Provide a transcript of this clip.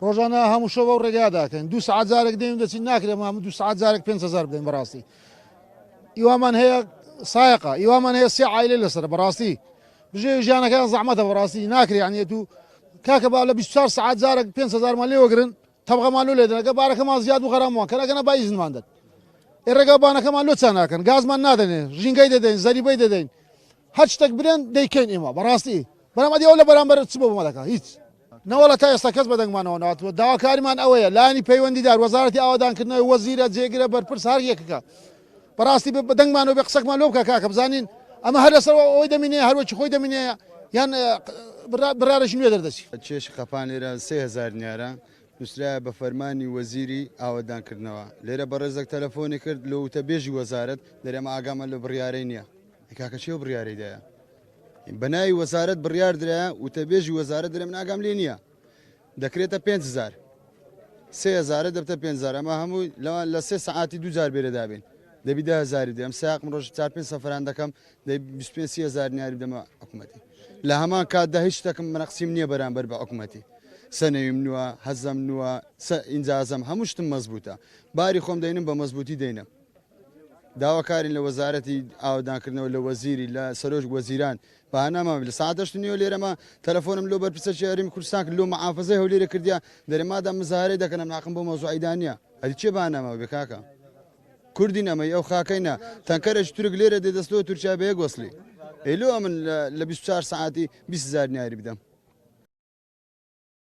ڕۆژانە هەموو شەوە و ڕێگا داکەین 2 ساعت جارێک دێم دەچین ناکرێ هەموو 2 ساعت جارێک 5,000 بدەین بەڕاستی ئیوامان هەیە سایقە ئیوامان هەیە 3 عائلە لەسەر بەڕاستی بژێ ژیانەکەیان زەحمەتە بەڕاستی ناکرێ یعنی تو کاکە با لە 24 ساعت جارێک 5,000 مان لێوەگرن تەبغەمان لۆ لێدەن ئەگە بارەکەمان زیاد و غەرامەوە کەنەکەنە با ئیزنمان دەن ئێرەگە بانەکەمان لۆ چا ناکەن گازمان نادەنێ ژینگەی دەدەین زەریبەی دەدەین هەر شتێک برێن دەیکەین ئێمە بەڕاستی بەرامەدی ئەو لە بەرامبەر چ بۆ دەکات هیچ نەوەڵە تا ئێستا کەس بەدەنگمانەوە ناتوە داواکاریمان ئەوەیە لانی پەیوەندیدار وەزارەتی ئاوادانکردنەوەی وەزیرە جێگرە بەرپرس هەر یەکەکە بەڕاستی بەدەنگمانەوە بێ قسەکمان لۆ بکە کاکە بزانین ئەمە هەر لەسەر ئەوەی دەمینێ هەروەکی خۆی دەمینێ یان برارەشی نوێ دەردەچی چێش قەپان لێرە 3,000 دیارە نووسرایە بە فەرمانی وەزیری ئاوادانکردنەوە لێرە بەڕێزێک تەلەفۆنی کرد لە وتەبێژی وەزارەت دەرێمە ئاگامە لە بڕیارەی نییە کاکە چێ بڕیارەیدایە بەناوی وەزارەت بڕیار درایە وتەبێژی وەزارەت دەرێمە ئاگام لێ نییە دەکرێتە 5,000 3,000 دەبتە 5,000 ئەمە هەمووی لەوان لە 3 سەعاتی 2 جار بێرە دابین دەبی 10,000 دێم ساقم ڕۆژ 4-5 سەفران دەکەم دەی 25,000 دیاری بدەمە حکوومەتی لە هەمان کاتدا هیچ شتێکم منەقسیم نییە بەرامبەر بە حکوومەتی سەنەویم نووە هەزەم نووە ئینجازەم هەموو شتم مەزبوطە باری خۆم دەینم بە مەزبوطی دەینم داواکارین لە وەزارەتی ئاوادانکردنەوە لە وەزیری لە سەرۆژ وەزیران بەهانەمە لە ساعت 8 نیوە لێرەمە تەلەفۆنم لۆ بەرپرسە شێعری کوردستان کرد لۆ مەحافەزەی هەولێرە کردیا دەرێمادا مزارەی دەکەنم ناقم بۆ مەوزوعیدا نییە ئەدی چێ بەهانەمە بێ کاکە کوردین ئەمەی ئەو خاکەینە تەنکەرێک تورک لێرە دێدەستەوە تورکیا بەیە گۆسلی ئەیلۆ من لە 24 ساعتی 20,000 دیاری بدەم